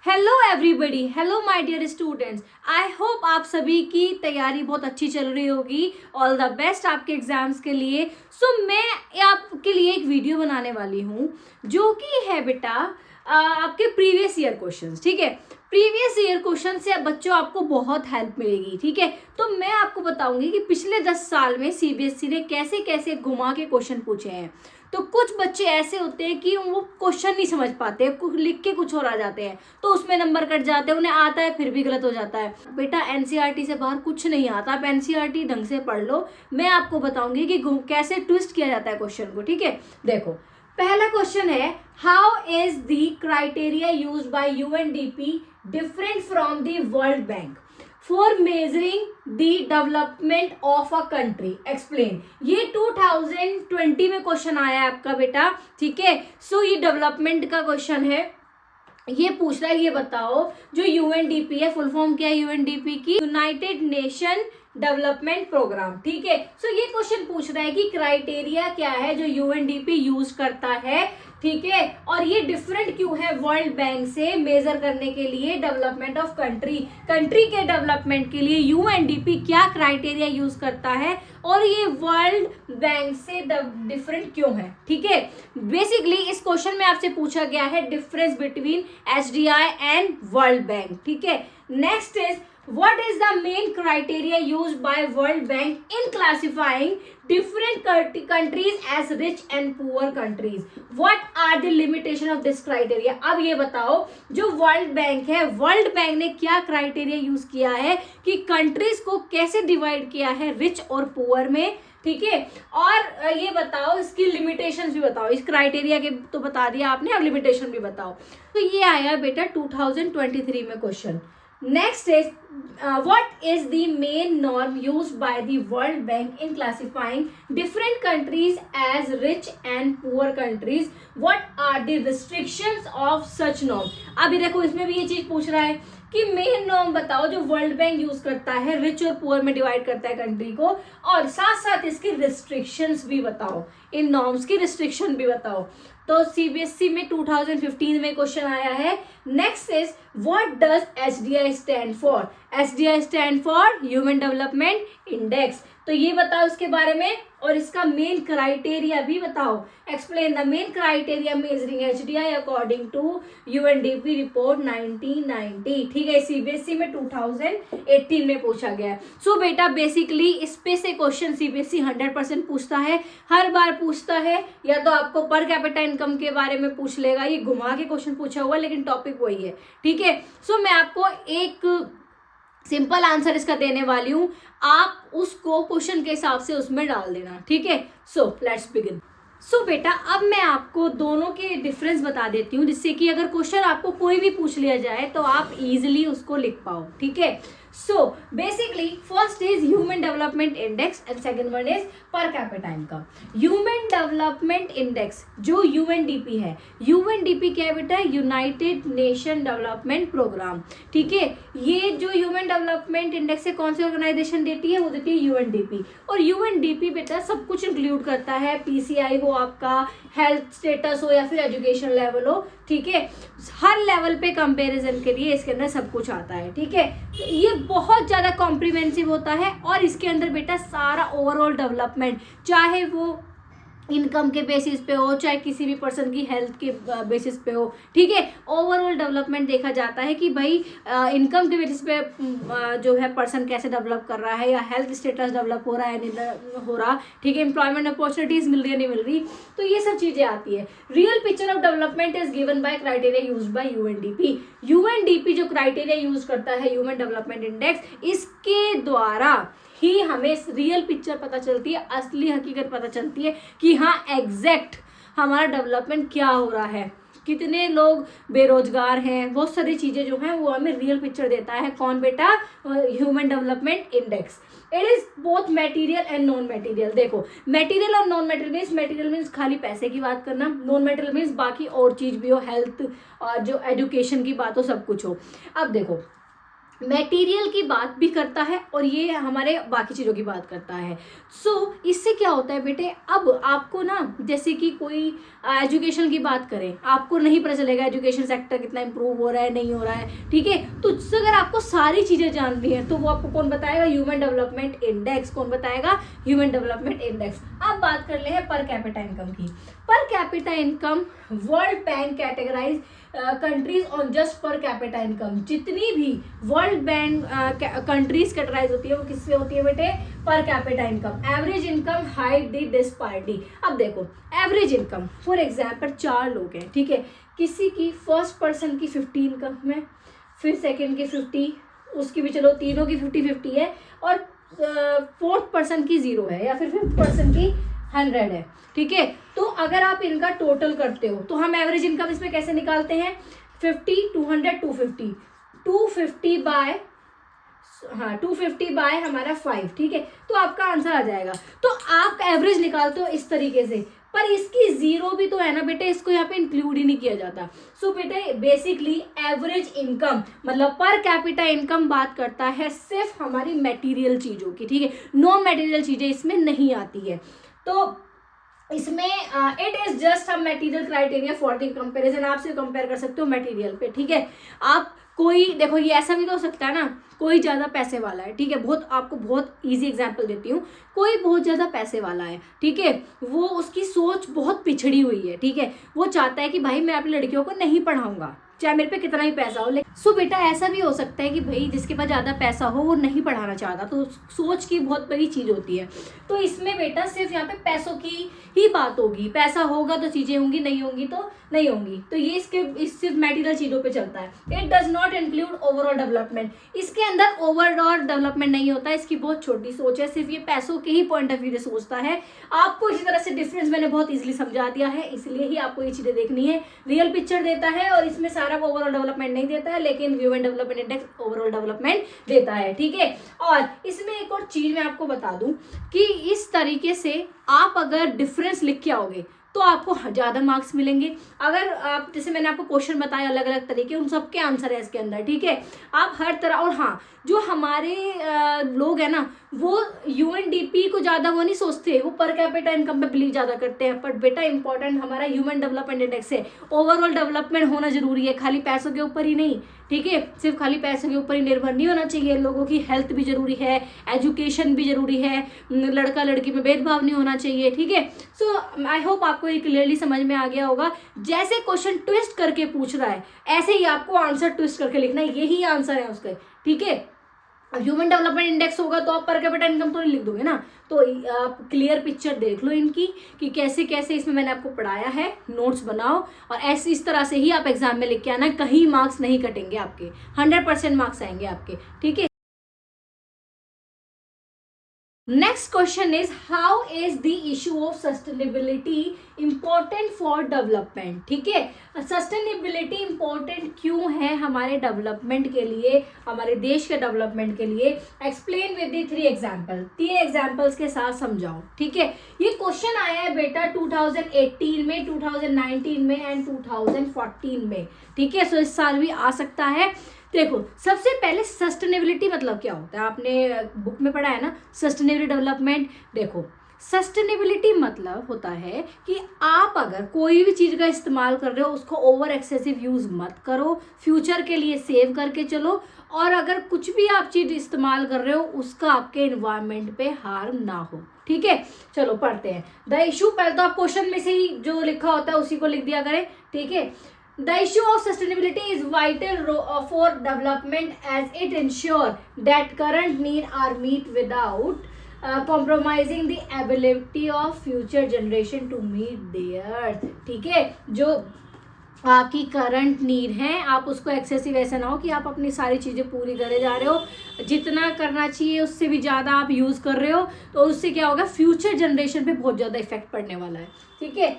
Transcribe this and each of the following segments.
Hello everybody, hello my dear students. I hope आप सभी की तैयारी बहुत अच्छी चल रही होगी। ऑल द बेस्ट आपके एग्जाम्स के लिए। मैं आपके लिए एक वीडियो बनाने वाली हूँ जो कि है बेटा आपके प्रीवियस ईयर क्वेश्चंस। ठीक है, प्रीवियस ईयर क्वेश्चन से बच्चों आपको बहुत हेल्प मिलेगी। ठीक है, तो मैं आपको बताऊंगी कि पिछले 10 साल में सीबीएसई ने कैसे कैसे घुमा के क्वेश्चन पूछे हैं। तो कुछ बच्चे ऐसे होते हैं कि वो क्वेश्चन नहीं समझ पाते, लिख के कुछ और आ जाते हैं, तो उसमें नंबर कट जाते हैं। उन्हें आता है फिर भी गलत हो जाता है। बेटा एनसीईआरटी से बाहर कुछ नहीं आता, आप एनसीईआरटी ढंग से पढ़ लो। मैं आपको बताऊंगी कि कैसे ट्विस्ट किया जाता है क्वेश्चन को। ठीक है, देखो पहला क्वेश्चन है, how is the criteria used by UNDP different from the world bank for measuring the development of a country, explain. ये 2020 में क्वेश्चन आया है आपका बेटा। ठीक है, ये डेवलपमेंट का क्वेश्चन है। ये पूछ रहा है, ये बताओ जो यूएनडीपी है, फुल फॉर्म क्या है यूएनडीपी की? United Nation Development Programme. ठीक है, ये क्वेश्चन पूछ रहा है कि क्राइटेरिया क्या है जो यूएनडीपी यूज करता है। ठीक है, और ये डिफरेंट क्यों है वर्ल्ड बैंक से मेजर करने के लिए डेवलपमेंट ऑफ कंट्री के डेवलपमेंट के लिए यूएनडीपी क्या क्राइटेरिया यूज करता है और ये वर्ल्ड बैंक से डिफरेंट क्यों है। ठीक है, बेसिकली इस क्वेश्चन में आपसे पूछा गया है difference between SDI and world bank. ठीक है, next is what is the main criteria used by World Bank in classifying different countries as rich and poor countries? What are the limitation of this criteria? अब ये बताओ जो world bank है, world bank ने क्या criteria use किया है कि कंट्रीज को कैसे डिवाइड किया है रिच और पुअर में। ठीक है, और ये बताओ इसकी लिमिटेशंस भी बताओ। इस क्राइटेरिया के तो बता दिया आपने, अब लिमिटेशन भी बताओ। तो ये आया बेटा 2023 में question. Next is what is the main norm used by the World Bank in classifying different countries as rich and poor countries? What are the restrictions of such norm? अभी देखो इसमें भी ये चीज पूछ रहा है कि मेन नॉर्म बताओ जो वर्ल्ड बैंक यूज करता है रिच और पुअर में डिवाइड करता है कंट्री को, और साथ साथ इसकी रिस्ट्रिक्शंस भी बताओ, इन नॉर्म्स की रिस्ट्रिक्शन भी बताओ। तो सीबीएसई में 2015 में क्वेश्चन आया है। Next is what does SDI stand for? SDI stand for human development index. तो ये बताओ इसके बारे में, और इसका मेन क्राइटेरिया भी बताओ। Explain the main criteria measuring HDI according to UNDP report 1990। ठीक है, सीबीएसई में 2018 में पूछा गया है। बेटा बेसिकली इस पे से क्वेश्चन सीबीएसई 100% पूछता है, हर बार पूछता है। या तो आपको पर कैपिटा इनकम के बारे में पूछ लेगा, ये घुमा के क्वेश्चन पूछा हुआ, लेकिन टॉपिक वही है। ठीक है, मैं आपको एक सिंपल आंसर इसका देने वाली हूं, आप उसको क्वेश्चन के हिसाब से उसमें डाल देना। ठीक है, लेट्स बिगिन। बेटा अब मैं आपको दोनों के डिफरेंस बता देती हूँ, जिससे कि अगर क्वेश्चन आपको कोई भी पूछ लिया जाए तो आप इजीली उसको लिख पाओ। ठीक है, basically first is human development index and second one is per capita income. Human development index जो यूएनडीपी है, यूएनडीपी क्या है बेटा? United Nation Development Programme. ठीक है, ये जो ह्यूमन डेवलपमेंट इंडेक्स है कौन सी ऑर्गेनाइजेशन देती है? वो देती है यूएनडीपी। और यूएनडीपी बेटा सब कुछ इंक्लूड करता है, पीसीआई हो आपका, हेल्थ स्टेटस हो या फिर एजुकेशन लेवल हो। ठीक है, हर लेवल पे कंपैरिजन के लिए इसके अंदर सब कुछ आता है। ठीक है, ये बहुत ज्यादा कॉम्प्रिहेंसिव होता है, और इसके अंदर बेटा सारा ओवरऑल डेवलपमेंट, चाहे वो इनकम के बेसिस पे हो, चाहे किसी भी पर्सन की हेल्थ के बेसिस पे हो। ठीक है, ओवरऑल डेवलपमेंट देखा जाता है कि भाई इनकम के बेसिस पे जो है पर्सन कैसे डेवलप कर रहा है, या हेल्थ स्टेटस डेवलप हो रहा है नहीं हो रहा। ठीक है, एम्प्लॉयमेंट अपॉर्चुनिटीज मिल रही है नहीं मिल रही, तो ये सब चीजें आती है। Real picture of development is given by criteria use by UNDP. UNDP जो क्राइटेरिया यूज करता है ह्यूमन डेवलपमेंट इंडेक्स, इसके द्वारा ही हमें रियल पिक्चर पता चलती है, असली हकीकत पता चलती है कि हाँ एग्जैक्ट हमारा डेवलपमेंट क्या हो रहा है, कितने लोग बेरोजगार हैं, बहुत सारी चीजें जो हैं वो हमें रियल पिक्चर देता है। कौन बेटा? Human development index. It is both material and non material. देखो मटेरियल और नॉन मटेरियल मटेरियल मीन्स खाली पैसे की बात करना, नॉन मटेरियल मीन्स बाकी और चीज भी हो, हेल्थ और जो एजुकेशन की बात हो, सब कुछ हो। अब देखो मटेरियल की बात भी करता है और ये हमारे बाकी चीज़ों की बात करता है। इससे क्या होता है बेटे, अब आपको ना जैसे कि कोई एजुकेशन की बात करें, आपको नहीं पता चलेगा एजुकेशन सेक्टर कितना इंप्रूव हो रहा है नहीं हो रहा है, ठीक है। तो उससे अगर आपको सारी चीज़ें जाननी है तो वो आपको कौन बताएगा, ह्यूमन डेवलपमेंट इंडेक्स। कौन बताएगा, ह्यूमन डेवलपमेंट इंडेक्स। अब बात कर ले हैं पर कैपिटा इनकम की। Per capita income World Bank categorise countries on just per capita income. जितनी भी वर्ल्ड बैंक कंट्रीज कैटेगराइज होती है वो किससे होती है बेटे, पर capita income. Average income hide the disparity. अब देखो एवरेज इनकम, फॉर एग्जाम्पल 4 लोग हैं, ठीक है, किसी की फर्स्ट पर्सन की 50 इनकम है, फिर सेकेंड की 50, उसकी भी चलो तीनों की 50-50 है, और फोर्थ पर्सन की 0 है, या फिर फिफ्थ पर्सन की 100 है, ठीक है। तो अगर आप इनका टोटल करते हो तो हम एवरेज इनकम इसमें कैसे निकालते हैं, 50, 200, 250, 250 बाय 250 बाय हमारा 5, ठीक है। तो आपका आंसर आ जाएगा। तो आप एवरेज निकालते हो इस तरीके से, पर इसकी 0 भी तो है ना बेटे, इसको यहाँ पे इंक्लूड ही नहीं किया जाता। बेटे बेसिकली एवरेज इनकम मतलब पर कैपिटा इनकम बात करता है सिर्फ हमारी मटेरियल चीजों की, ठीक है। नॉन मटेरियल चीजें इसमें नहीं आती है। तो इसमें it is just a material criteria for the comparison. आप से कंपेयर कर सकते हो मटेरियल पे, ठीक है। आप कोई देखो, ये ऐसा भी तो हो सकता है ना, कोई ज़्यादा पैसे वाला है, ठीक है, आपको बहुत इजी एग्जांपल देती हूँ। कोई बहुत ज़्यादा पैसे वाला है, ठीक है, वो उसकी सोच बहुत पिछड़ी हुई है, ठीक है। वो चाहता है कि भाई मैं अपनी लड़कियों को नहीं पढ़ाऊंगा चाहे मेरे पे कितना ही पैसा हो। लेकिन बेटा ऐसा भी हो सकता है कि भाई जिसके पास ज़्यादा पैसा हो वो नहीं पढ़ाना चाहता, तो सोच की बहुत बड़ी चीज़ होती है। तो इसमें बेटा सिर्फ यहाँ पे पैसों की ही बात होगी, पैसा होगा तो चीज़ें होंगी, नहीं होंगी तो नहीं होंगी। तो ये इस सिर्फ मेटीरियल चीज़ों पे चलता है। It does not include overall development. इसके अंदर ओवरऑल डेवलपमेंट नहीं होता, इसकी बहुत छोटी सोच है, सिर्फ ये पैसों के ही पॉइंट ऑफ व्यू से सोचता है। आपको इसी तरह से डिफरेंस मैंने बहुत ईजिली समझा दिया है, इसलिए ही आपको ये चीज़ें देखनी है। रियल पिक्चर देता है और इसमें सारा ओवरऑल डेवलपमेंट नहीं देता है, लेकिन human development index overall development देता है, ठीक है। और इसमें एक और चीज मैं आपको बता दूं कि इस तरीके से आप अगर डिफरेंस लिख के आओगे तो आपको ज़्यादा मार्क्स मिलेंगे। अगर आप जैसे मैंने आपको क्वेश्चन बताए अलग अलग तरीके, उन सबके आंसर है इसके अंदर, ठीक है। आप हर तरह, और हाँ जो हमारे लोग हैं ना वो यूएनडीपी को ज़्यादा वो नहीं सोचते, वो पर कैपिटा इनकम पे बिलीव ज़्यादा करते हैं। बट बेटा इंपॉर्टेंट हमारा ह्यूमन डेवलपमेंट इंडेक्स है। ओवरऑल डेवलपमेंट होना जरूरी है, खाली पैसों के ऊपर ही नहीं, ठीक है। सिर्फ खाली पैसों के ऊपर ही निर्भर नहीं होना चाहिए, लोगों की हेल्थ भी जरूरी है, एजुकेशन भी जरूरी है, लड़का लड़की में भेदभाव नहीं होना चाहिए, ठीक है। आई होप आपको ये क्लियरली समझ में आ गया होगा। जैसे क्वेश्चन ट्विस्ट करके पूछ रहा है ऐसे ही आपको आंसर ट्विस्ट करके लिखना है, यही आंसर है उसके, ठीक है। ह्यूमन डेवलपमेंट इंडेक्स होगा तो आप पर कैपिटा इनकम तो नहीं लिख दोगे ना। तो आप क्लियर पिक्चर देख लो इनकी कि कैसे कैसे इसमें मैंने आपको पढ़ाया है, नोट्स बनाओ और ऐसे इस तरह से ही आप एग्जाम में लिख के आना। कहीं मार्क्स नहीं कटेंगे आपके, 100% मार्क्स आएंगे आपके, ठीक है। Next question is how is the issue of sustainability important for development, ठीक है। सस्टेनेबिलिटी इंपॉर्टेंट क्यों है हमारे डेवलपमेंट के लिए, हमारे देश के डेवलपमेंट के लिए। Explain with the 3 example, 3 examples के साथ समझाओ, ठीक है। ये क्वेश्चन आया है बेटा 2018 में, 2019 में एंड 2014 में, ठीक है। सो इस साल भी आ सकता है। देखो सबसे पहले सस्टेनेबिलिटी मतलब क्या होता है, आपने बुक में पढ़ा है ना सस्टेनेबल डेवलपमेंट। देखो सस्टेनेबिलिटी मतलब होता है कि आप अगर कोई भी चीज़ का इस्तेमाल कर रहे हो उसको ओवर एक्सेसिव यूज़ मत करो, फ्यूचर के लिए सेव करके चलो, और अगर कुछ भी आप चीज़ इस्तेमाल कर रहे हो उसका आपके एनवायरनमेंट पे हार्म ना हो, ठीक है। चलो पढ़ते हैं द इशू। पहले तो आप क्वेश्चन में से ही जो लिखा होता है उसी को लिख दिया करें, ठीक है। The issue of sustainability is vital for development as it ensures that current needs are met without compromising the ability of future generation to meet theirs, ठीक है। जो आपकी करंट नीड है आप उसको एक्सेसिव ऐसा ना हो कि आप अपनी सारी चीज़ें पूरी करे जा रहे हो, जितना करना चाहिए उससे भी ज़्यादा आप यूज़ कर रहे हो, तो उससे क्या होगा फ्यूचर जनरेशन पे बहुत ज़्यादा इफेक्ट पड़ने वाला है, ठीक है।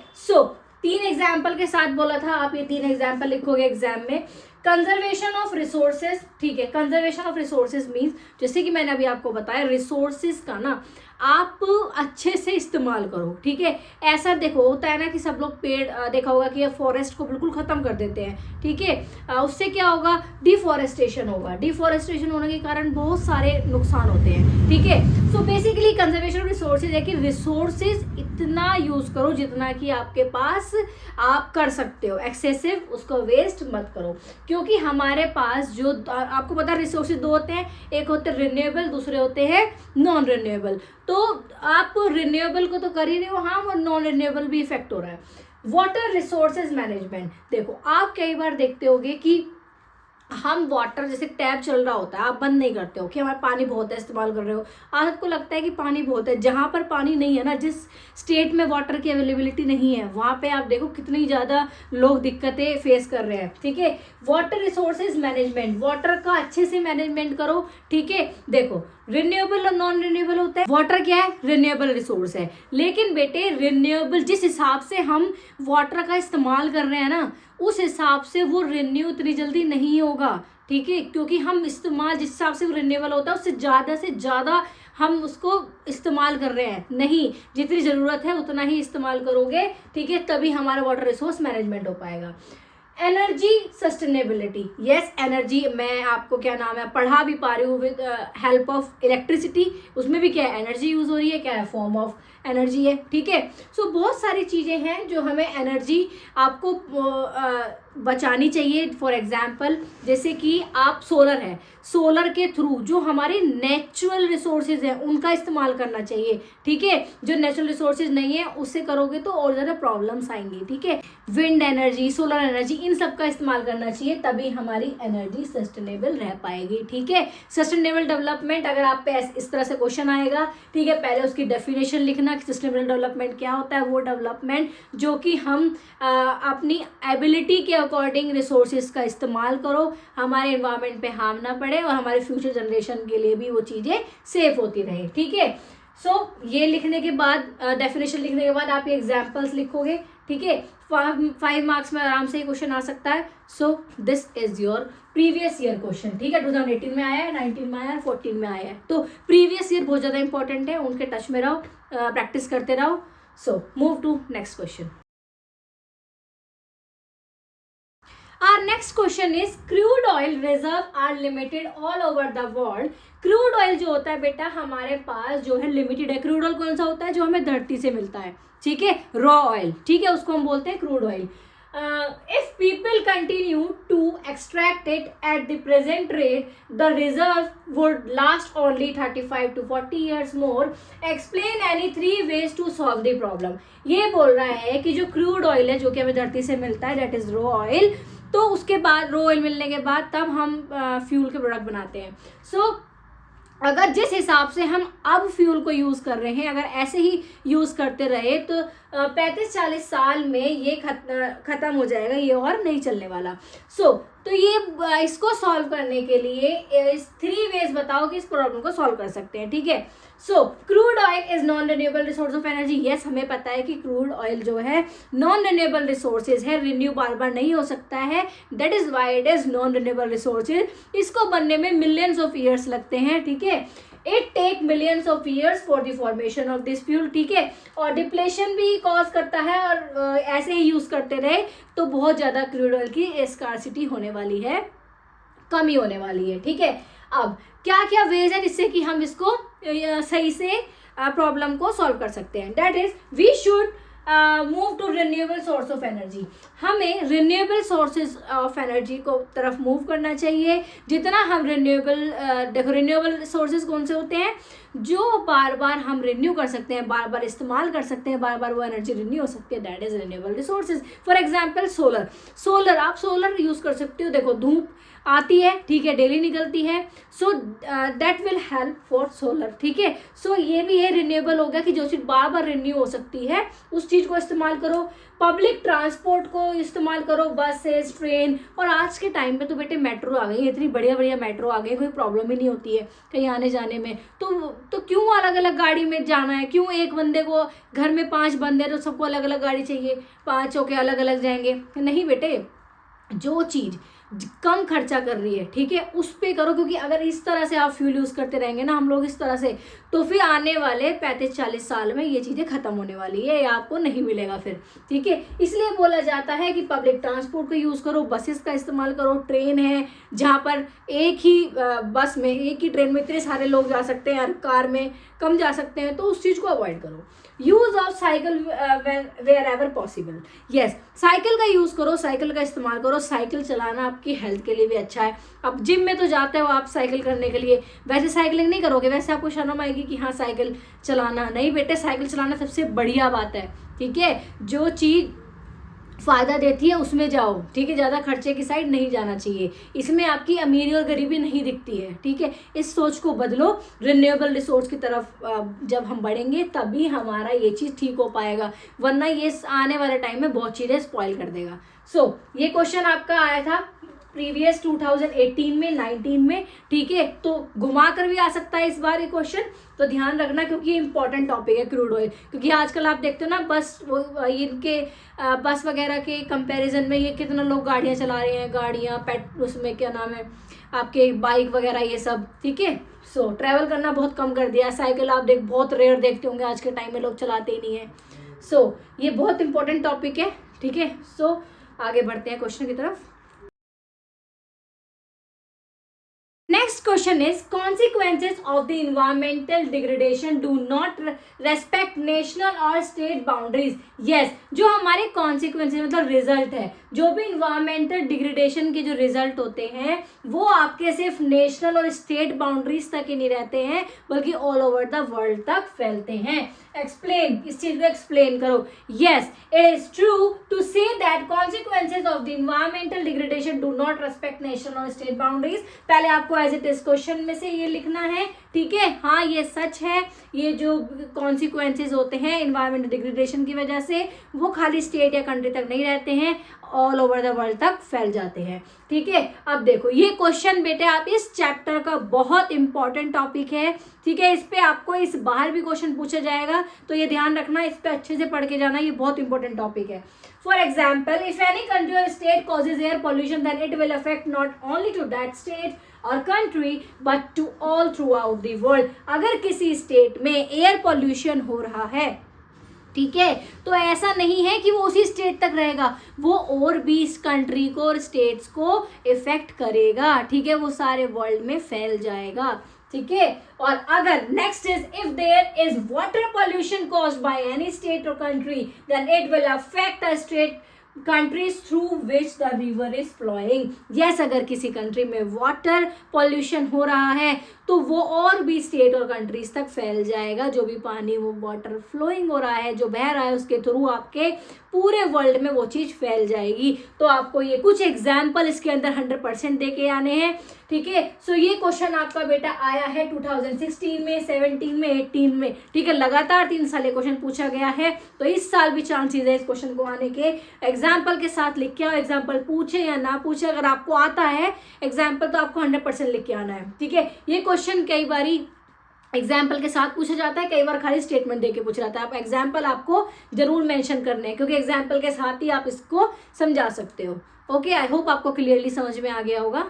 3 एग्जाम्पल के साथ बोला था, आप ये 3 एग्जाम्पल लिखोगे एग्जाम में। कंजर्वेशन ऑफ रिसोर्सेज, ठीक है, कंजर्वेशन ऑफ रिसोर्सेज मीन्स जैसे कि मैंने अभी आपको बताया रिसोर्सेज का ना आप अच्छे से इस्तेमाल करो, ठीक है। ऐसा देखो होता है ना कि सब लोग पेड़ देखा होगा कि फॉरेस्ट को बिल्कुल ख़त्म कर देते हैं, ठीक है। उससे क्या होगा, डिफॉरेस्टेशन होगा, डिफॉरेस्टेशन होने के कारण बहुत सारे नुकसान होते हैं, ठीक है। So basically conservation of resources है कि रिसोर्सेज इतना यूज़ करो जितना कि आपके पास आप कर सकते हो, एक्सेसिव उसको वेस्ट मत करो, क्योंकि हमारे पास जो आपको पता है रिसोर्सेज दो होते हैं, एक होते हैं रिन्यूएबल, दूसरे होते हैं नॉन रिन्यूएबल। तो आप रिन्यूएबल को तो कर ही रहे हो, हाँ, और नॉन रिन्यूएबल भी इफेक्ट हो रहा है। वाटर रिसोर्सेज मैनेजमेंट, देखो आप कई बार देखते होगे कि हम वाटर जैसे टैप चल रहा होता है, आप बंद नहीं करते हो कि हमारा पानी बहुत है, इस्तेमाल कर रहे हो, आज आपको लगता है कि पानी बहुत है, जहाँ पर पानी नहीं है ना, जिस स्टेट में वाटर की अवेलेबिलिटी नहीं है, वहाँ पे आप देखो कितनी ज़्यादा लोग दिक्कतें फेस कर रहे हैं, ठीक है। वाटर रिसोर्सेज मैनेजमेंट, वाटर का अच्छे से मैनेजमेंट करो, ठीक है। देखो रिन्यूएबल और नॉन रिन्यूएबल होता है, वाटर क्या है, रिन्यूएबल रिसोर्स है, लेकिन बेटे रिन्यूएबल जिस हिसाब से हम वाटर का इस्तेमाल कर रहे हैं ना, उस हिसाब से वो रिन्यू इतनी जल्दी नहीं होगा, ठीक है, क्योंकि हम इस्तेमाल जिस हिसाब से रिन्यूएबल होता है उससे ज़्यादा हम उसको इस्तेमाल कर रहे हैं, नहीं, जितनी ज़रूरत है उतना ही इस्तेमाल करोगे, ठीक है, तभी हमारा वाटर रिसोर्स मैनेजमेंट हो पाएगा। एनर्जी सस्टेनेबिलिटी, यस एनर्जी, मैं आपको क्या नाम है पढ़ा भी पा रही हूँ विद हेल्प ऑफ इलेक्ट्रिसिटी, उसमें भी क्या है एनर्जी यूज़ हो रही है, क्या है फॉर्म ऑफ एनर्जी है, ठीक है। सो बहुत सारी चीज़ें हैं जो हमें एनर्जी आपको बचानी चाहिए। फॉर एग्जांपल जैसे कि आप सोलर है, सोलर के थ्रू जो हमारे नेचुरल रिसोर्सेज हैं उनका इस्तेमाल करना चाहिए, ठीक है। जो नेचुरल रिसोर्सेज नहीं है उससे करोगे तो और ज़्यादा प्रॉब्लम्स आएंगी, ठीक है। विंड एनर्जी, सोलर एनर्जी, इन सब का इस्तेमाल करना चाहिए, तभी हमारी एनर्जी सस्टेनेबल रह पाएगी, ठीक है। सस्टेनेबल डेवलपमेंट, अगर आप पे इस तरह से क्वेश्चन आएगा, ठीक है, पहले उसकी डेफिनेशन लिखना कि सस्टेनेबल डेवलपमेंट क्या होता है। वो डेवलपमेंट जो कि हम अपनी एबिलिटी के अकॉर्डिंग रिसोर्सेज का इस्तेमाल करो, हमारे एनवायरनमेंट पे हार्म ना पड़े और हमारे फ्यूचर जनरेशन के लिए भी वो चीज़ें सेफ होती रहे, ठीक है। सो ये लिखने के बाद डेफिनेशन लिखने के बाद आप ये एग्जाम्पल्स लिखोगे, ठीक है। 5 मार्क्स में आराम से ये क्वेश्चन आ सकता है। So this is your previous year question, ठीक है। 2018 में आया है, 19 में आया है, 14 में आया है, तो प्रीवियस ईयर बहुत ज़्यादा इंपॉर्टेंट है, उनके टच में रहो, प्रैक्टिस करते रहो। So move to next question. Our next question is crude oil reserve are limited all over the world. Crude oil जो होता है बेटा हमारे पास जो है लिमिटेड है। क्रूड ऑयल कौन सा होता है, जो हमें धरती से मिलता है, ठीक है, रॉ ऑयल, ठीक है, उसको हम बोलते हैं crude oil. If people continue to extract it at the present rate, the reserve would last only 35 to 40 years more. Explain any 3 ways to solve the problem. ये बोल रहा है कि जो क्रूड ऑयल है जो कि हमें धरती से मिलता है, दैट इज रॉ ऑयल, तो उसके बाद रॉ ऑयल मिलने के बाद तब हम फ्यूल के प्रोडक्ट बनाते हैं। सो अगर जिस हिसाब से हम अब फ्यूल को यूज़ कर रहे हैं, अगर ऐसे ही यूज़ करते रहे तो 35-40 साल में ये ख़त्म हो जाएगा, ये और नहीं चलने वाला। तो ये इसको सॉल्व करने के लिए इस 3 वेज बताओ कि इस प्रॉब्लम को सॉल्व कर सकते हैं, ठीक है। So crude oil is non renewable resource of energy, yes हमें पता है कि क्रूड ऑयल जो है नॉन रिन्यूएबल रिसोर्सेज है, रिन्यू बार बार नहीं हो सकता है, that is why it is non renewable resources. इसको बनने में मिलियंस ऑफ ईयर्स लगते हैं, ठीक है। It take millions of years for the formation of this fuel, ठीक है, और डिप्लेशन भी कॉज करता है, और ऐसे ही यूज करते रहे तो बहुत ज़्यादा क्रूड ऑयल की स्कार्सिटी होने वाली है, कमी होने वाली है, ठीक है। अब क्या क्या वेज है जिससे कि हम इसको सही से प्रॉब्लम को सॉल्व कर सकते हैं, that is we should move to renewable source of energy. हमें रिन्यूएबल सोर्सेज ऑफ एनर्जी को तरफ मूव करना चाहिए। जितना हम देखो रिन्यूएबल सोर्सेज कौन से होते हैं, जो बार बार हम रिन्यू कर सकते हैं, बार बार इस्तेमाल कर सकते हैं, बार बार वो एनर्जी रिन्यू हो सकती है, that is renewable resources. For example solar आप सोलर यूज कर सकते हो, देखो धूप आती है, ठीक है, डेली निकलती है, so that will help for solar, ठीक है। सो ये भी है रिन्यूएबल हो गया कि जो चीज़ बार बार रिन्यू हो सकती है उस चीज़ को इस्तेमाल करो। पब्लिक ट्रांसपोर्ट को इस्तेमाल करो, बसेस, ट्रेन, और आज के टाइम पे तो बेटे मेट्रो आ गई है, इतनी बढ़िया बढ़िया मेट्रो आ गई, कोई प्रॉब्लम ही नहीं होती है कहीं आने जाने में। तो क्यों अलग अलग गाड़ी में जाना है, क्यों एक बंदे को, घर में 5 बंदे हैं तो सबको अलग अलग गाड़ी चाहिए, 5 होके अलग अलग जाएंगे, नहीं बेटे। जो चीज़ कम खर्चा कर रही है, ठीक है, उस पे करो। क्योंकि अगर इस तरह से आप फ्यूल यूज़ करते रहेंगे ना हम लोग इस तरह से, तो फिर आने वाले 35-40 साल में ये चीज़ें ख़त्म होने वाली है, या आपको नहीं मिलेगा फिर, ठीक है। इसलिए बोला जाता है कि पब्लिक ट्रांसपोर्ट का यूज़ करो, बसेस का इस्तेमाल करो, ट्रेन है जहाँ पर एक ही बस में, एक ही ट्रेन में इतने सारे लोग जा सकते हैं, कार में कम जा सकते हैं, तो उस चीज़ को अवॉइड करो। Use of cycle wherever possible, yes, cycle का यूज़ करो, साइकिल का इस्तेमाल करो। साइकिल चलाना आपकी हेल्थ के लिए भी अच्छा है। अब जिम में तो जाते हो आप साइकिल करने के लिए, वैसे साइकिलिंग नहीं करोगे, वैसे आपको शर्म आएगी कि हाँ साइकिल चलाना। नहीं बेटे, साइकिल चलाना सबसे बढ़िया बात है, ठीक है। जो चीज़ फ़ायदा देती है उसमें जाओ, ठीक है, ज़्यादा खर्चे की साइड नहीं जाना चाहिए। इसमें आपकी अमीरी और गरीबी नहीं दिखती है, ठीक है। इस सोच को बदलो, रिन्यूएबल रिसोर्स की तरफ जब हम बढ़ेंगे तभी हमारा ये चीज़ ठीक हो पाएगा, वरना ये आने वाले टाइम में बहुत चीज़ें स्पॉइल कर देगा। सो ये क्वेश्चन आपका आया था प्रीवियस 2018 में, 19 में, ठीक है। तो घुमा कर भी आ सकता है इस बार ये क्वेश्चन, तो ध्यान रखना क्योंकि ये इंपॉर्टेंट टॉपिक है क्रूड ऑयल। क्योंकि आजकल आप देखते हो ना बस इनके बस वगैरह के कंपैरिजन में ये कितना लोग गाड़ियाँ चला रहे हैं, गाड़ियाँ उसमें क्या नाम है आपके बाइक वगैरह ये सब, ठीक है। सो ट्रैवल करना बहुत कम कर दिया। साइकिल आप बहुत रेयर देखते होंगे, आज के टाइम में लोग चलाते ही नहीं है। सो ये बहुत इंपॉर्टेंट टॉपिक है, ठीक है। सो आगे बढ़ते हैं क्वेश्चन की तरफ। Next question is consequences of the environmental degradation do not respect national or state boundaries. Yes, जो हमारे consequences मतलब result है, जो भी environmental degradation के जो result होते हैं वो आपके सिर्फ national और state boundaries तक ही नहीं रहते हैं बल्कि all over the world तक फैलते हैं। Explain, इस चीज को explain करो। Yes, it is true to say that consequences of the environmental degradation do not respect national or state boundaries. पहले आपको एज इट इज क्वेश्चन में से ये लिखना है, ठीक है। हाँ ये सच है, ये जो कॉन्सिक्वेंसेज होते हैं इन्वायरमेंटल डिग्रेडेशन की वजह से वो खाली स्टेट या कंट्री तक नहीं रहते हैं, ऑल ओवर द वर्ल्ड तक फैल जाते हैं, ठीक है। अब देखो ये क्वेश्चन बेटे आप इस चैप्टर का बहुत इंपॉर्टेंट टॉपिक है, ठीक है। इस पे आपको इस बाहर भी क्वेश्चन पूछा जाएगा, तो ये ध्यान रखना, इस पे अच्छे से पढ़ के जाना, ये बहुत इंपॉर्टेंट टॉपिक है। For example, if any country or state causes air pollution, then it will affect not only to that state or country but to all throughout the world. अगर किसी स्टेट में एयर पॉल्यूशन हो रहा है, ठीक है, तो ऐसा नहीं है कि वो उसी स्टेट तक रहेगा, वो और भी इस कंट्री को और स्टेट्स को इफेक्ट करेगा, ठीक है, वो सारे वर्ल्ड में फैल जाएगा, ठीक है। और अगर next is if there is water pollution caused by any state और country then it will affect a state countries through which the river is flowing. Yes, अगर किसी कंट्री में वाटर पॉल्यूशन हो रहा है तो वो और भी स्टेट और कंट्रीज तक फैल जाएगा, जो भी पानी वो वाटर फ्लोइंग हो रहा है, जो बह रहा है, उसके थ्रू आपके पूरे वर्ल्ड में वो चीज़ फैल जाएगी। तो आपको ये कुछ एग्जाम्पल इसके अंदर 100% दे के आने हैं, ठीक है। सो ये क्वेश्चन आपका बेटा आया है 2016 में, 17 में, 18 में, ठीक है। लगातार 3 साल ये क्वेश्चन पूछा गया है, तो इस साल भी चांसेस है इस क्वेश्चन को आने के। एग्जाम्पल के साथ लिख के आओ, एग्जाम्पल पूछे या ना पूछे, अगर आपको आता है एग्जाम्पल तो आपको 100% लिख के आना है, ठीक है। ये क्वेश्चन कई बारी एग्जाम्पल के साथ पूछा जाता है, कई बार खाली स्टेटमेंट देके पूछा जाता है। आप एग्जाम्पल आपको जरूर मेंशन करने हैं क्योंकि एग्जाम्पल के साथ ही आप इसको समझा सकते हो। ओके, आई होप आपको क्लियरली समझ में आ गया होगा।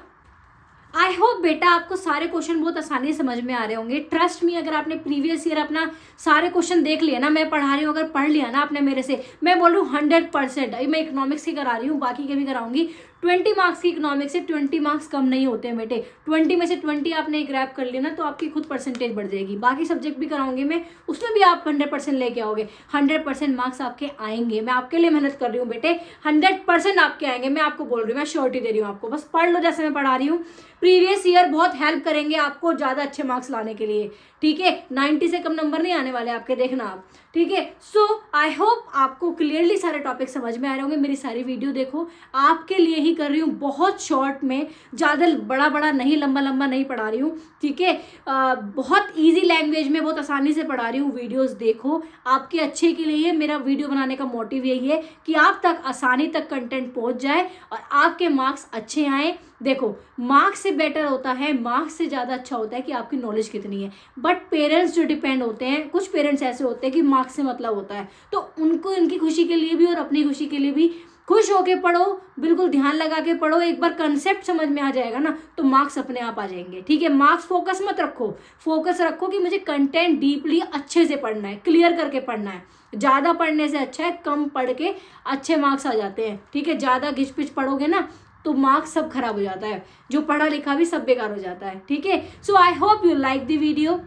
आई होप बेटा आपको सारे क्वेश्चन बहुत आसानी से समझ में आ रहे होंगे। ट्रस्ट मी, अगर आपने प्रीवियस ईयर अपना सारे क्वेश्चन देख लिया ना, मैं पढ़ा रही हूँ, अगर पढ़ लिया ना आपने मेरे से, मैं बोल रही हूँ 100%, अभी मैं इकोनॉमिक्स की करा रही हूँ, बाकी के भी कराऊंगी। 20 मार्क्स की इकोनॉमिक्स से 20 मार्क्स कम नहीं होते हैं बेटे। 20 में से 20 आपने ग्रैब कर लिया ना तो आपकी खुद परसेंटेज बढ़ जाएगी। बाकी सब्जेक्ट भी कराऊंगी मैं, उसमें भी आप 100% लेके आओगे, 100% मार्क्स आपके आएंगे। मैं आपके लिए मेहनत कर रही हूँ बेटे, 100% आपके आएंगे, मैं आपको बोल रही हूँ, मैं श्योरिटी दे रही हूँ आपको। बस पढ़ लो जैसे मैं पढ़ा रही हूँ। प्रीवियस ईयर बहुत हेल्प करेंगे आपको ज़्यादा अच्छे मार्क्स लाने के लिए, ठीक है। 90 से कम नंबर नहीं आने वाले आपके, देखना आप, ठीक है। सो आई होप आपको क्लियरली सारे टॉपिक समझ में आ रहे होंगे। मेरी सारी वीडियो देखो, आपके लिए ही कर रही हूँ, बहुत शॉर्ट में, ज़्यादा बड़ा नहीं, लंबा नहीं पढ़ा रही हूँ, ठीक है। बहुत ईजी लैंग्वेज में, बहुत आसानी से पढ़ा रही हूँ। वीडियोस देखो, आपके अच्छे के लिए मेरा वीडियो बनाने का मोटिव यही है कि आप तक आसानी तक कंटेंट पहुँच जाए और आपके मार्क्स अच्छे आएँ। देखो, मार्क्स से बेटर होता है, मार्क्स से ज़्यादा अच्छा होता है कि आपकी नॉलेज कितनी है। बट पेरेंट्स जो डिपेंड होते हैं, कुछ पेरेंट्स ऐसे होते हैं कि मार्क्स से मतलब होता है, तो उनको इनकी खुशी के लिए भी और अपनी खुशी के लिए भी खुश होके पढ़ो, बिल्कुल ध्यान लगा के पढ़ो, एक बार कंसेप्ट समझ में आ जाएगा ना तो मार्क्स अपने आप आ जाएंगे। ठीक है, मार्क्स फोकस मत रखो, फोकस रखो कि मुझे कंटेंट डीपली अच्छे से पढ़ना है, क्लियर करके पढ़ना है। ज़्यादा पढ़ने से अच्छा है कम पढ़ के अच्छे मार्क्स आ जाते हैं। ठीक है, ज़्यादा घिच पिच पढ़ोगे ना तो मार्क्स सब खराब हो जाता है, जो पढ़ा लिखा भी सब बेकार हो जाता है। ठीक है, so I hope you like the video.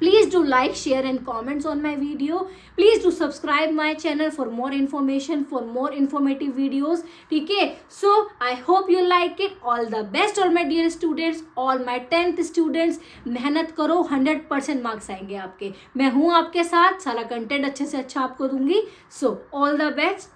Please do like, share and comments on my video. Please do subscribe my channel for more information, for more informative videos. ठीक है, so I hope you like it. All the best all my dear students, all my 10th students. मेहनत करो, 100% marks आएंगे आपके। मैं हूँ आपके साथ, सारा कंटेंट अच्छे से अच्छा आपको दूंगी। So all the best.